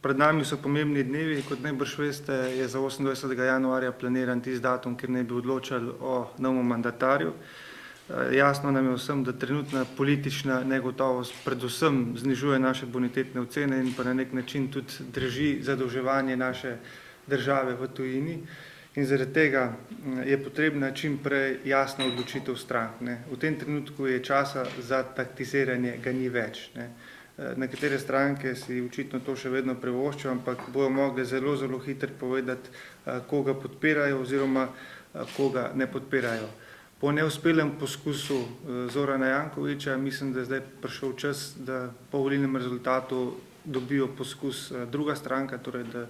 Pred nami so pomembni dnevi, kot najbrž veste, je za 28. januarja planiran tisti datum, kjer ne bi odločali o novem mandatarju. Jasno nam je vsem, da trenutna politična negotovost predvsem znižuje naše bonitetne ocene in pa na nek način tudi drži zadolževanje naše države v tujini. In zaradi tega je potrebna čim prej jasna odločitev strank. V tem trenutku je časa za taktiziranje, ga ni več. Nekatere stranke si očitno to še vedno privoščijo, ampak bojo mogli zelo hitro povedati, koga podpirajo oziroma koga ne podpirajo. Po neuspelem poskusu Zorana Jankovića mislim, da je zdaj prišel čas, da po volilnem rezultatu dobijo poskus druga stranka, torej da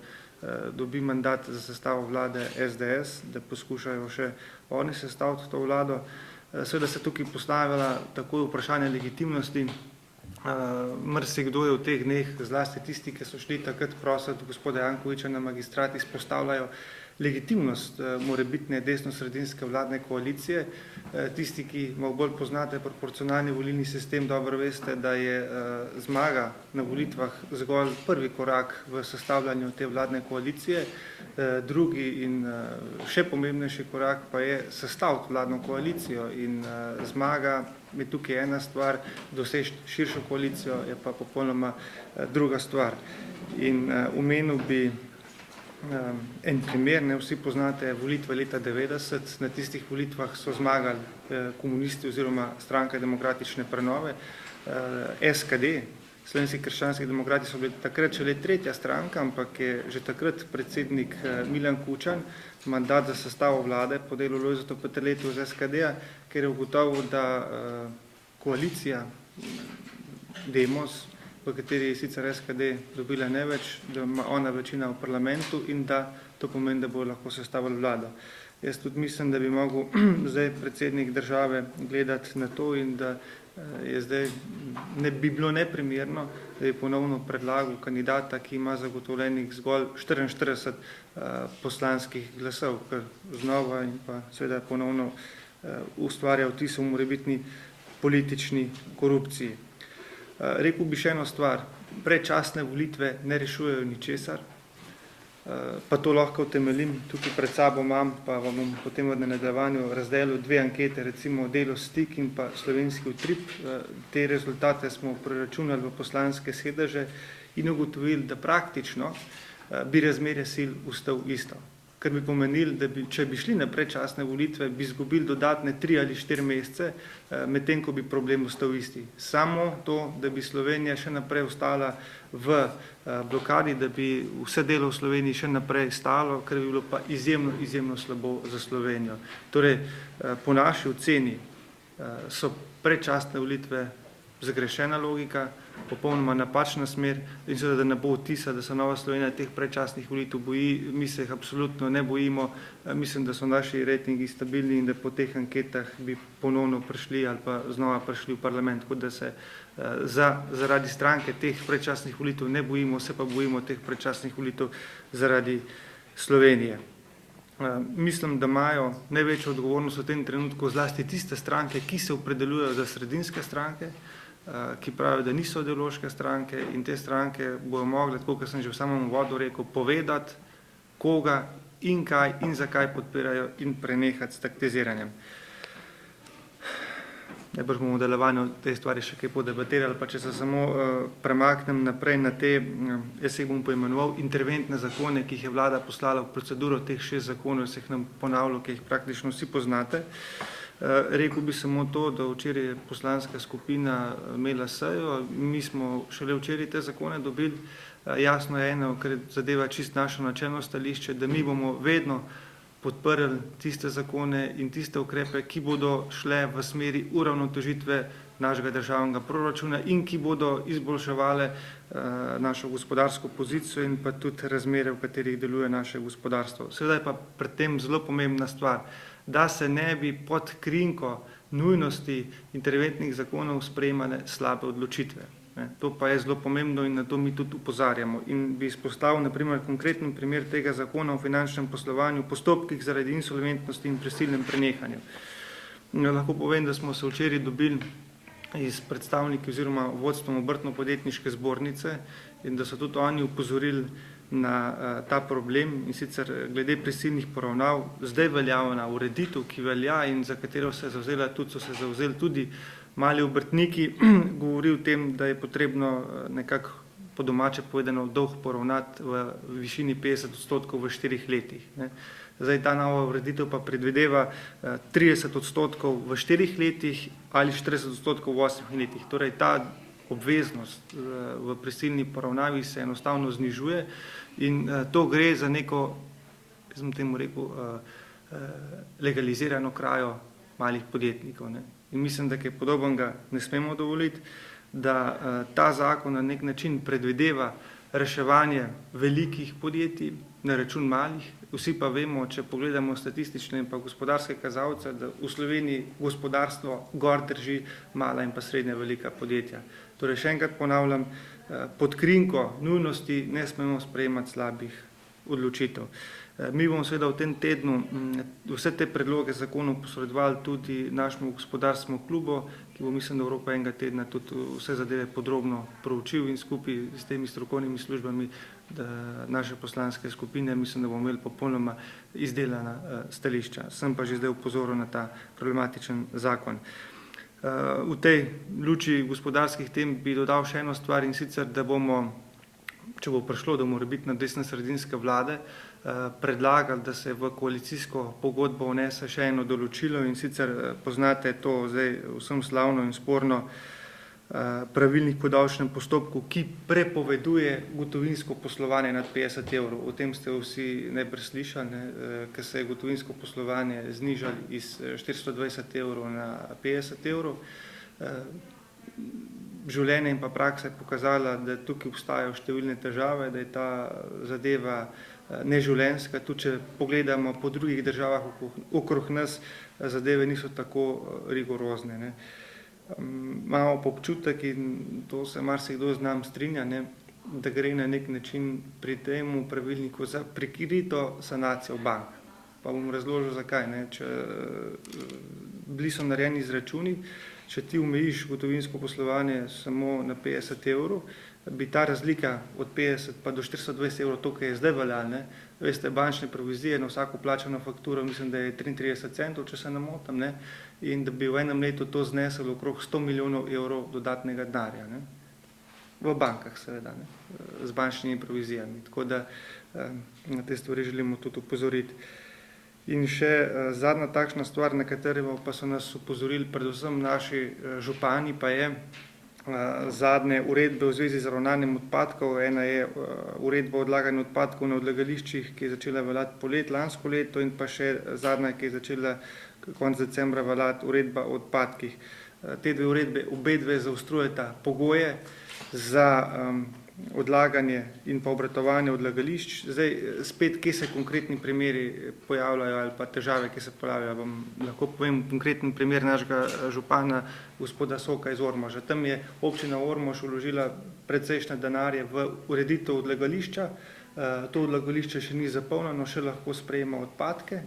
dobi mandat za sestavo vlade SDS, da poskušajo še oni sestaviti to vlado. Seveda se tukaj postavila takoj vprašanje legitimnosti. Marsikdo je v teh dneh, zlasti tisti, ki so šli takrat prositi gospoda Jankovića na magistrat, izpostavljajo legitimnost morebitne desno-sredinske vladne koalicije. Tisti, ki malo bolj poznate proporcionalni volilni sistem, dobro veste, da je zmaga na volitvah zgolj prvi korak v sestavljanju te vladne koalicije. Drugi in še pomembnejši korak pa je sestaviti vladno koalicijo in zmaga je tukaj ena stvar, doseči širšo koalicijo je pa popolnoma druga stvar. In omenil bi en primer, vsi poznate volitve leta 90, na tistih volitvah so zmagali komunisti oziroma stranka demokratične prenove. SKD, Slovenski krščanski demokrati, so bili takrat šele tretja stranka, ampak je že takrat predsednik Milan Kučan mandat za sestavo vlade podelil Lojzetu Peterletu z SKD-ja, ker je ugotovil, da koalicija Demos, v kateri je sicer SKD dobila največ, da ima ona večina v parlamentu in da to pomeni, da bo lahko sestavili vlado. Jaz tudi mislim, da bi mogel zdaj predsednik države gledati na to in da je zdaj ne bi bilo neprimerno, da bi ponovno predlagal kandidata, ki ima zagotovljenih zgolj 44 poslanskih glasov, kar znova in pa seveda ponovno ustvarja vtis o morebitni politični korupciji. Rekel bi še eno stvar, predčasne volitve ne rešujejo ničesar, pa to lahko utemeljim, tukaj pred sabo imam, pa vam bom potem v nadaljevanju razdelil dve ankete, recimo Delo stik in pa Slovenski utrip. Te rezultate smo preračunali v poslanske sedeže in ugotovili, da praktično bi razmerje sil ostal isto. Kar bi pomenili, da če bi šli na predčasne volitve, bi izgubili dodatne 3 ali 4 mesece, medtem ko bi problem ostal isti. Samo to, da bi Slovenija še naprej ostala v blokadi, da bi vse delo v Sloveniji še naprej stalo, kar bi bilo pa izjemno slabo za Slovenijo. Torej, po naši oceni so predčasne volitve zagrešena logika, popolnoma napačna smer in seveda, da ne bo vtisa, da se Nova Slovenija teh predčasnih volitev boji, mi se jih absolutno ne bojimo. Mislim, da so naši rejtingi stabilni in da po teh anketah bi ponovno prišli ali pa znova prišli v parlament, tako da se zaradi stranke teh predčasnih volitev ne bojimo, se pa bojimo teh predčasnih volitev zaradi Slovenije. Mislim, da imajo največjo odgovornost v tem trenutku zlasti tiste stranke, ki se opredeljujejo za sredinske stranke, ki pravijo, da niso ideološke stranke in te stranke bojo mogli, tako kot sem že v samem uvodu rekel, povedati, koga in kaj in zakaj podpirajo in prenehati s taktiziranjem. Najbrž bomo v nadaljevanju te stvari še kaj podebatirali, pa če se samo premaknem naprej na te, jaz jih bom poimenoval interventne zakone, ki jih je vlada poslala v proceduro, teh 6 zakonov, jaz jih nam ponavljal, ki jih praktično vsi poznate. Rekel bi samo to, da včeraj je poslanska skupina imela sejo, mi smo šele včeraj te zakone dobili, jasno je eno, ker zadeva čist našo načelno stališče, da mi bomo vedno podprli tiste zakone in tiste ukrepe, ki bodo šle v smeri uravnotežitve našega državnega proračuna in ki bodo izboljševale našo gospodarsko pozicijo in pa tudi razmere, v katerih deluje naše gospodarstvo. Seveda je pa pri tem zelo pomembna stvar, da se ne bi pod krinko nujnosti interventnih zakonov sprejemale slabe odločitve. To pa je zelo pomembno in na to mi tudi upozarjamo. In bi izpostavil na primer konkreten primer tega zakona o finančnem poslovanju, postopkih zaradi insolventnosti in prisilnem prenehanju. Lahko povem, da smo se včeraj dobili iz predstavniki oziroma vodstvom obrtno-podjetniške zbornice in da so tudi oni upozorili na ta problem, in sicer glede prisilnih poravnav. Zdaj veljavna ureditev, ki velja in za katero so se zavzeli tudi mali obrtniki, govori o tem, da je potrebno nekako po domače povedano dolg poravnati v višini 50% v 4 letih. Zdaj ta nova ureditev pa predvideva 30% v 4 letih ali 40% v 8 letih. Torej ta obveznost v prisilni poravnavi se enostavno znižuje in to gre za neko, jaz bom temu rekel, legalizirano krajo malih podjetnikov. In mislim, da kaj podobnega ne smemo dovoliti, da ta zakon na nek način predvideva reševanje velikih podjetij na račun malih. Vsi pa vemo, če pogledamo statistične in pa gospodarske kazalce, da v Sloveniji gospodarstvo gor drži mala in pa srednja velika podjetja. Torej, še enkrat ponavljam, pod krinko nujnosti ne smemo sprejemati slabih odločitev. Mi bomo seveda v tem tednu vse te predloge zakonov posredovali tudi našemu gospodarskemu klubu, ki bo, mislim, da v roku enega tedna tudi vse zadeve podrobno proučil in skupaj s temi strokovnimi službami naše poslanske skupine, mislim, da bomo imeli popolnoma izdelana stališča. Sem pa že zdaj upozoril na ta problematičen zakon. V tej luči gospodarskih tem bi dodal še eno stvar, in sicer, da bomo, če bo prišlo do morebitne desnosredinske vlade, predlagali, da se v koalicijsko pogodbo vnese še eno določilo, in sicer poznate to zdaj vsem slavno in sporno pravilnik o davčnem postopku, ki prepoveduje gotovinsko poslovanje nad 50 evrov. O tem ste vsi najbrž slišali, ker se je gotovinsko poslovanje znižalo iz 420 evrov na 50 evrov. Življenje in pa praksa je pokazala, da tukaj obstajajo številne težave, da je ta zadeva neživljenjska. Tudi če pogledamo po drugih državah okrog nas, zadeve niso tako rigorozne. Imamo pa občutek, in to se marsikdo z nam strinja, da gre na nek način pri temu pravilniku za prikrito sanacijo bank. Pa bom razložil zakaj. Bili so narejeni izračuni, če ti omejiš gotovinsko poslovanje samo na 50 evrov, bi ta razlika od 50 pa do 420 evrov, to, kar je zdaj veljalo, veste, bančne provizije na vsako plačano fakturo, mislim, da je 33 centov, če se ne motim, in da bi v enem letu to zneslo okrog 100 milijonov evrov dodatnega denarja. V bankah seveda, z bančnimi provizijami. Tako da na te stvari želimo tudi upozoriti. In še zadnja takšna stvar, na katero pa so nas upozorili predvsem naši župani, pa je zadnje uredbe v zvezi z ravnanjem odpadkov. Ena je uredba o odlaganju odpadkov na odlagališčih, ki je začela veljati poleti lansko leto, in pa še zadnja, ki je začela konec decembra veljati, uredba o odpadkih. Te dve uredbe obedve zaostrujeta pogoje za odlaganje in pa obratovanje odlagališč. Zdaj, spet, kje se konkretni primeri pojavljajo ali pa težave, ki se pojavljajo, vam lahko povem konkreten primer našega župana, gospoda Soka iz Ormoža. Tam je občina Ormož vložila precejšnje denarje v ureditev odlagališča. To odlagališče še ni zapolnjeno, še lahko sprejema odpadke,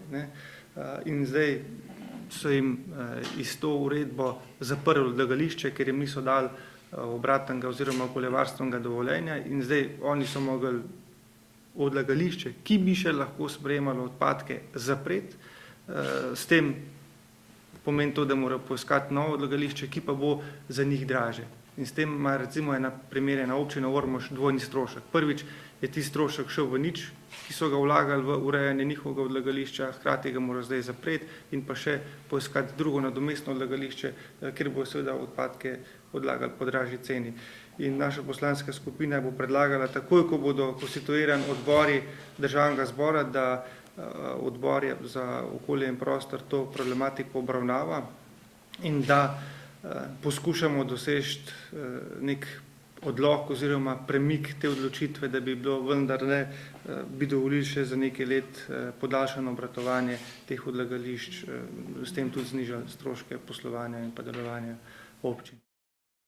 in zdaj so jim iz to uredbo zaprli odlagališče, ker jim niso dali obratnega oziroma okoljevarstvenega dovoljenja, in zdaj oni so mogli odlagališče, ki bi še lahko sprejemalo odpadke, zapreti. S tem pomeni to, da morajo poiskati novo odlagališče, ki pa bo za njih draže. In s tem ima recimo ena primerjena občina Ormož dvojni strošek. Prvič je ti strošek šel v nič, ki so ga vlagali v urejanje njihovega odlagališča, hkrati ga morajo zdaj zapreti in pa še poiskati drugo nadomestno odlagališče, kjer bo seveda odpadke odlagali po dražji ceni. In naša poslanska skupina bo predlagala takoj, ko bodo konstituirani odbori državnega zbora, da odbor za okolje in prostor to problematiko obravnava in da poskušamo doseči nek odlok oziroma premik te odločitve, da bi bilo vendarle bi dovolili še za nekaj let podaljšano obratovanje teh odlagališč, s tem tudi znižali stroške poslovanja in pa delovanja občin.